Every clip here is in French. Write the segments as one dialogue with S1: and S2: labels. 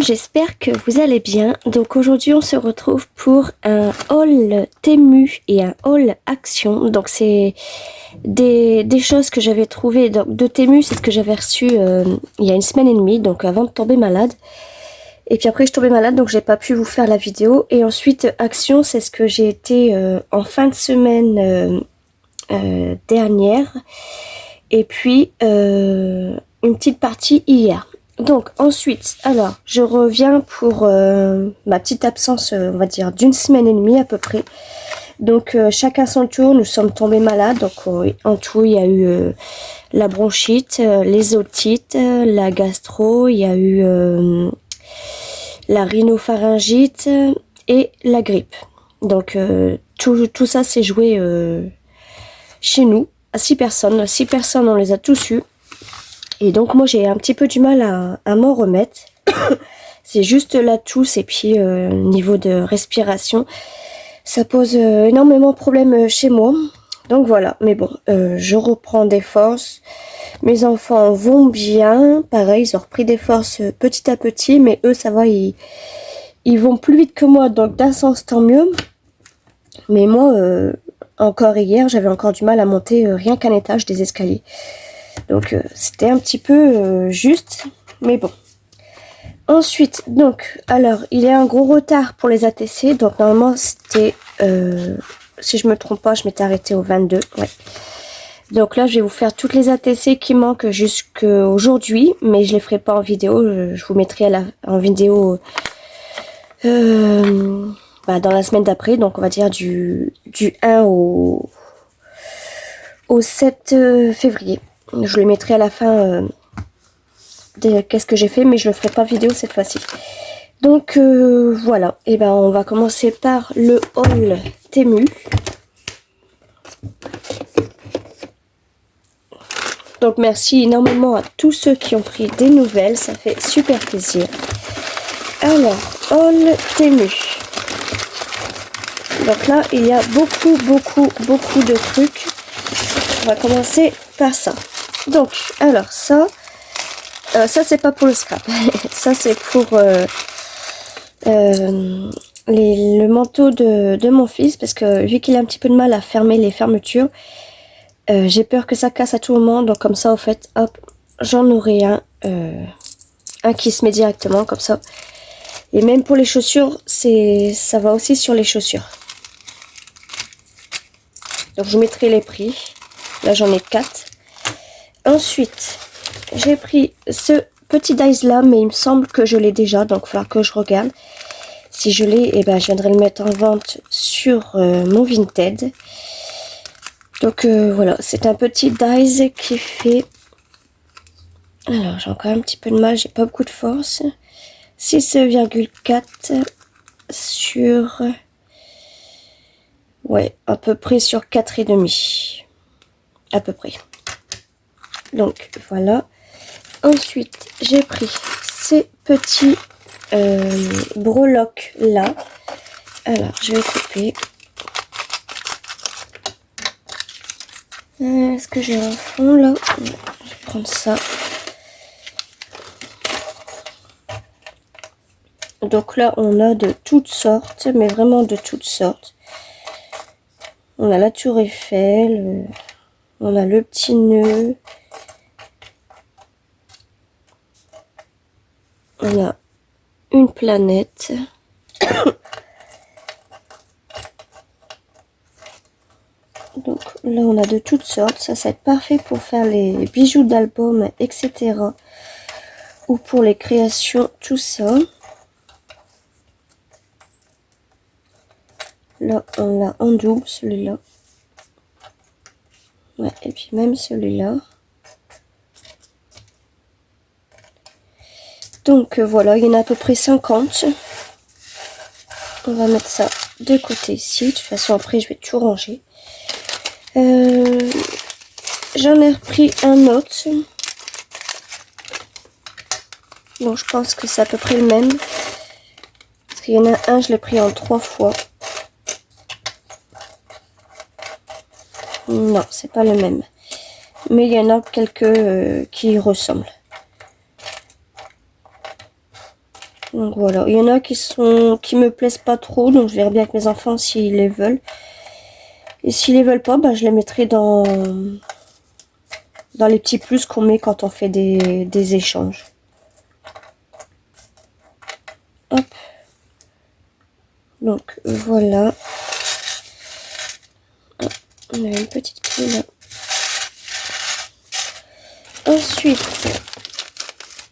S1: monde, j'espère que vous allez bien. Donc aujourd'hui on se retrouve pour un haul Temu et un haul Action. Donc c'est des choses que j'avais trouvées de Temu, c'est ce que j'avais reçu il y a une semaine et demie, donc avant de tomber malade. Et puis après je suis tombée malade, donc j'ai pas pu vous faire la vidéo. Et ensuite Action, c'est ce que j'ai été en fin de semaine dernière. Et puis une petite partie hier. Donc ensuite, alors je reviens pour ma petite absence, on va dire d'une semaine et demie à peu près. Donc chacun son tour, nous sommes tombés malades. Donc en tout, il y a eu la bronchite, les otites, la gastro, il y a eu la rhinopharyngite et la grippe. Donc tout ça s'est joué chez nous, à 6 personnes. 6 personnes, on les a tous eu. Et donc moi j'ai un petit peu du mal à m'en remettre. C'est juste la tousse et puis niveau de respiration. Ça pose énormément de problèmes chez moi. Donc voilà, mais bon, je reprends des forces. Mes enfants vont bien. Pareil, ils ont repris des forces petit à petit. Mais eux, ça va, ils vont plus vite que moi. Donc d'un sens, tant mieux. Mais moi, encore hier, j'avais encore du mal à monter rien qu'un étage des escaliers. Donc c'était un petit peu juste, mais bon. Ensuite, donc, alors, il y a un gros retard pour les ATC. Donc normalement, c'était, si je me trompe pas, je m'étais arrêtée au 22. Ouais. Donc là, je vais vous faire toutes les ATC qui manquent jusqu'à aujourd'hui. Mais je les ferai pas en vidéo. Je vous mettrai en vidéo dans la semaine d'après. Donc on va dire du 1 au 7 février. Je le mettrai à la fin de qu'est-ce que j'ai fait, mais je le ferai pas vidéo cette fois-ci. Donc voilà, et ben on va commencer par le haul Temu. Donc merci énormément à tous ceux qui ont pris des nouvelles, ça fait super plaisir. Alors, haul Temu. Donc là, il y a beaucoup de trucs. On va commencer par ça. Donc, alors ça c'est pas pour le scrap. Ça c'est pour le manteau de mon fils, parce que vu qu'il a un petit peu de mal à fermer les fermetures, j'ai peur que ça casse à tout moment. Donc comme ça, au fait, hop, j'en aurai un qui se met directement comme ça. Et même pour les chaussures, ça va aussi sur les chaussures. Donc je vous mettrai les prix. Là j'en ai 4. Ensuite, j'ai pris ce petit dice là, mais il me semble que je l'ai déjà, donc il va falloir que je regarde. Si je l'ai, eh ben, je viendrai le mettre en vente sur mon Vinted. Donc voilà, c'est un petit dice qui fait... Alors, j'ai encore un petit peu de mal, j'ai pas beaucoup de force. 6,4 sur... Ouais, à peu près sur 4,5. À peu près. Donc voilà. Ensuite, j'ai pris ces petits breloques là. Alors, je vais couper. Est-ce que j'ai un fond là? Je vais prendre ça. Donc là, on a de toutes sortes, mais vraiment de toutes sortes. On a la tour Eiffel, on a le petit nœud. On a une planète. Donc là, on a de toutes sortes. Ça va être parfait pour faire les bijoux d'album, etc. Ou pour les créations, tout ça. Là, on l'a en double, celui-là. Ouais, et puis même celui-là. Donc voilà, il y en a à peu près 50. On va mettre ça de côté ici. De toute façon, après, je vais tout ranger. J'en ai repris un autre. Donc, je pense que c'est à peu près le même. Parce qu'il y en a un, je l'ai pris en 3 fois. Non, c'est pas le même. Mais il y en a quelques qui ressemblent. Donc voilà, il y en a qui me plaisent pas trop, donc je verrai bien avec mes enfants s'ils les veulent. Et s'ils les veulent pas, bah, je les mettrai dans les petits plus qu'on met quand on fait des échanges. Hop. Donc voilà. Hop, on a une petite clé là. Ensuite,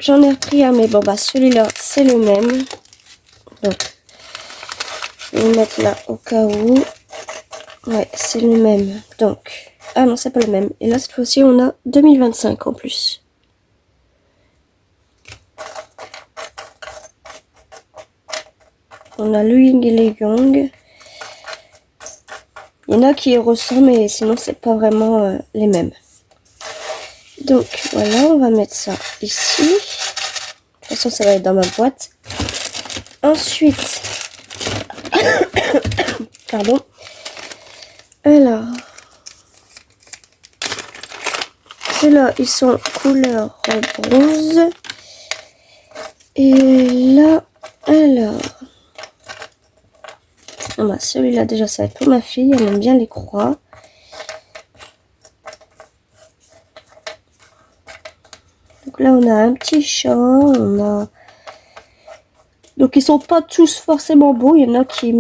S1: j'en ai repris un, mais bon bah celui-là c'est le même. Donc je vais le mettre là au cas où. Ouais, c'est le même. Donc, ah non, c'est pas le même. Et là, cette fois-ci, on a 2025 en plus. On a le Yin et le Yang. Il y en a qui ressemblent, mais sinon, c'est pas vraiment les mêmes. Donc, voilà, on va mettre ça ici. De toute façon, ça va être dans ma boîte. Ensuite, pardon. Alors, ceux-là, ils sont couleur bronze. Et là, alors... Ah bah, celui-là, déjà, ça va être pour ma fille. Elle aime bien les croix. Donc là, on a un petit chat. On a... Donc, ils sont pas tous forcément beaux. Il y en a qui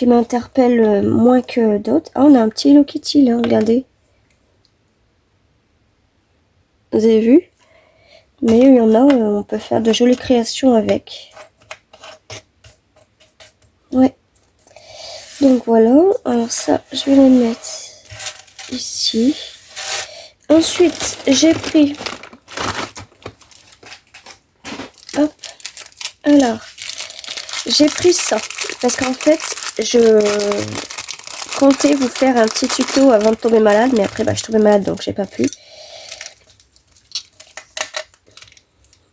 S1: m'interpellent moins que d'autres. Ah, on a un petit Hello Kitty, là. Regardez. Vous avez vu? Mais il y en a, on peut faire de jolies créations avec. Ouais. Donc voilà. Alors ça, je vais les mettre ici. Ensuite, j'ai pris... Hop. Alors, j'ai pris ça. Parce qu'en fait, je comptais vous faire un petit tuto avant de tomber malade. Mais après, bah, je tombais malade, donc j'ai pas pu.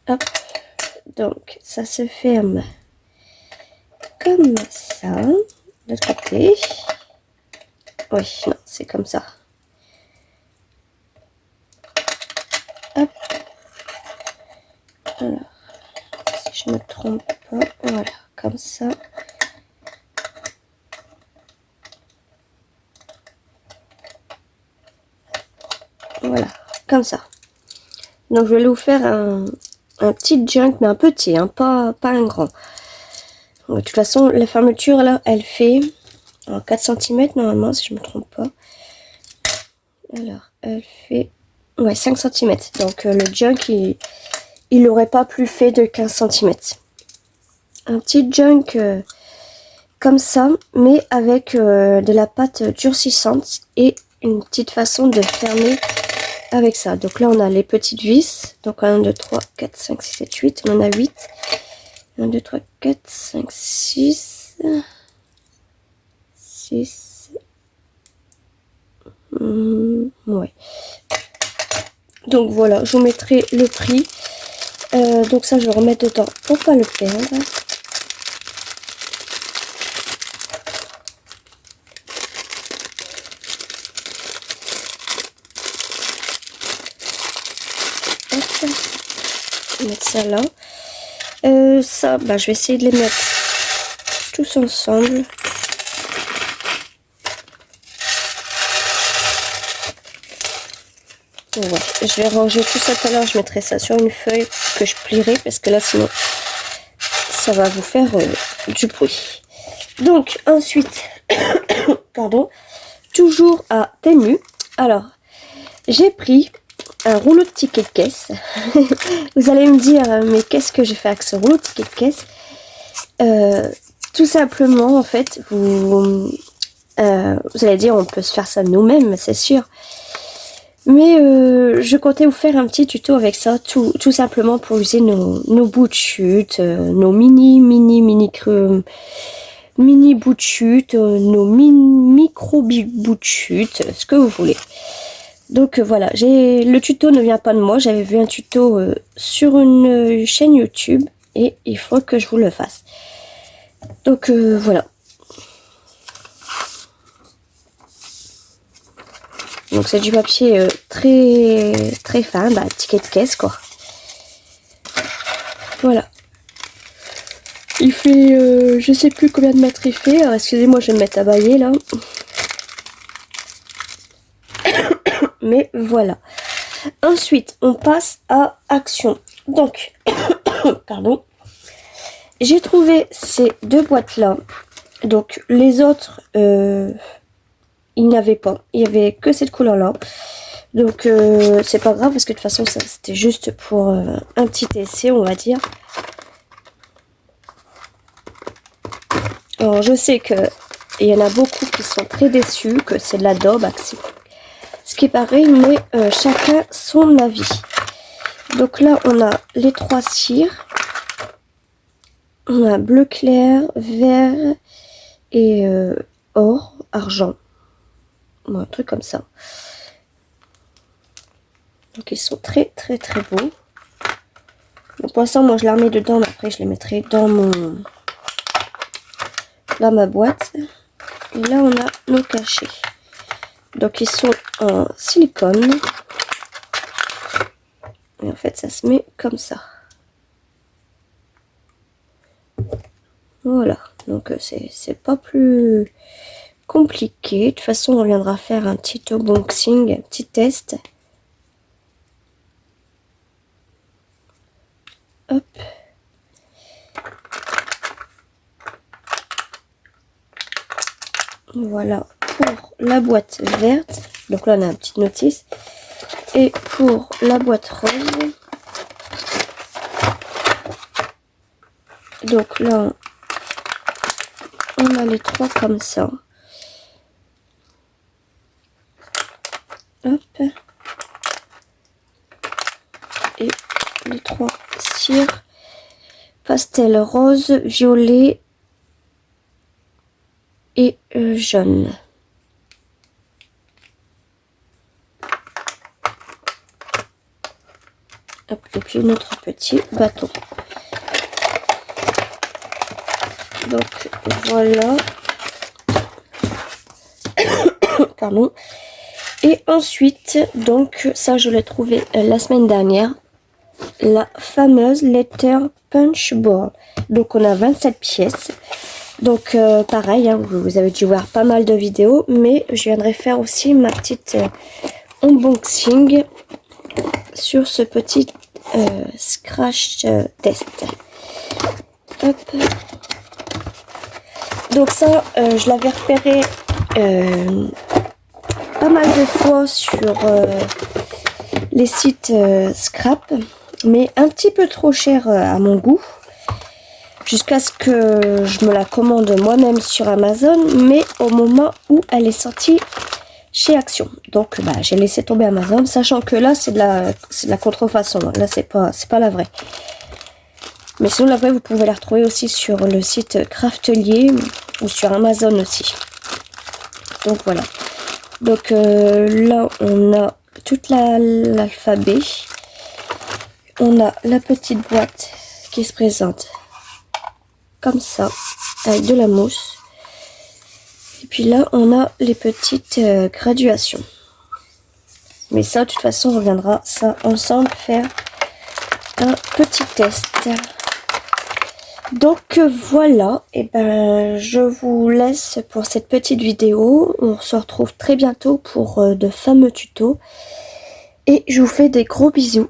S1: Hop. Donc, ça se ferme comme ça. De l'autre côté. Oui, non, c'est comme ça. Hop. Alors, si je ne me trompe pas, voilà, comme ça. Voilà, comme ça. Donc, je vais vous faire un petit junk, mais un petit, hein, pas un grand. De toute façon, la fermeture, là, elle fait 4 cm normalement, si je me trompe pas. Alors, elle fait... Ouais, 5 cm. Donc, le junk, il n'aurait pas plus fait de 15 cm. Un petit junk comme ça, mais avec de la pâte durcissante et une petite façon de fermer avec ça. Donc là, on a les petites vis. Donc 1, 2, 3, 4, 5, 6, 7, 8. On en a 8. 1, 2, 3, 4, 5, 6. 6. Ouais. Donc voilà, je vous mettrai le prix. Donc ça, je vais remettre dedans pour pas le perdre. Je vais mettre ça là. Ça, bah, je vais essayer de les mettre tous ensemble. Ouais, je vais ranger tout ça tout à l'heure. Je mettrai ça sur une feuille que je plierai parce que là, sinon, ça va vous faire du bruit. Donc, ensuite, pardon, toujours à Temu. Alors, j'ai pris un rouleau de tickets de caisse. Vous allez me dire, mais qu'est-ce que j'ai fait avec ce rouleau de tickets de caisse? Tout simplement, en fait, vous allez dire, on peut se faire ça nous-mêmes, c'est sûr. Mais je comptais vous faire un petit tuto avec ça, tout simplement pour user nos bouts de chute, nos mini bouts de chute, nos micro bouts de chute, ce que vous voulez. Donc voilà, le tuto ne vient pas de moi, j'avais vu un tuto sur une chaîne YouTube et il faut que je vous le fasse. Donc voilà. Donc c'est du papier très fin, bah ticket de caisse quoi. Voilà, Il fait, je sais plus combien de mètres il fait. Excusez-moi, je vais me mettre à bailler là. Mais voilà. Ensuite, on passe à Action. Donc, pardon. J'ai trouvé ces deux boîtes-là. Donc, les autres, il n'y avait pas. Il n'y avait que cette couleur-là. Donc, c'est pas grave parce que de toute façon, ça c'était juste pour un petit essai, on va dire. Alors, je sais que il y en a beaucoup qui sont très déçus, que c'est de la daube, ce qui est pareil, mais chacun son avis. Donc là, on a les trois cires. On a bleu clair, vert et or, argent. Un truc comme ça. Donc ils sont très très très beaux. Donc pour l'instant, moi je les remets dedans, mais après je les mettrai dans ma boîte. Et là, on a nos cachets. Donc ils sont en silicone. Et en fait, ça se met comme ça. Voilà. Donc c'est pas plus compliqué. De toute façon, on viendra faire un petit unboxing, un petit test. Hop. Voilà pour la boîte verte. Donc là, on a une petite notice. Et pour la boîte rose. Donc là, on a les trois comme ça. Hop. Et les trois cires. Pastel rose, violet et jaune. Hop, et puis notre petit bâton. Donc voilà. Pardon. Et ensuite, donc ça je l'ai trouvé la semaine dernière. La fameuse Letter Punch Ball. Donc on a 27 pièces. Donc pareil, hein, vous avez dû voir pas mal de vidéos. Mais je viendrai faire aussi ma petite unboxing sur ce petit scratch test. Hop. Donc ça, je l'avais repéré pas mal de fois sur les sites scrap, mais un petit peu trop cher à mon goût, jusqu'à ce que je me la commande moi-même sur Amazon, mais au moment où elle est sortie chez Action. Donc bah, j'ai laissé tomber Amazon, sachant que là c'est de la contrefaçon, là c'est pas la vraie. Mais sinon la vraie vous pouvez la retrouver aussi sur le site Craftelier ou sur Amazon aussi. Donc voilà. Donc là on a toute l'alphabet. On a la petite boîte qui se présente comme ça, avec de la mousse. Et puis là, on a les petites graduations. Mais ça, de toute façon, on reviendra ça ensemble faire un petit test. Donc voilà, et ben je vous laisse pour cette petite vidéo. On se retrouve très bientôt pour de fameux tutos. Et je vous fais des gros bisous.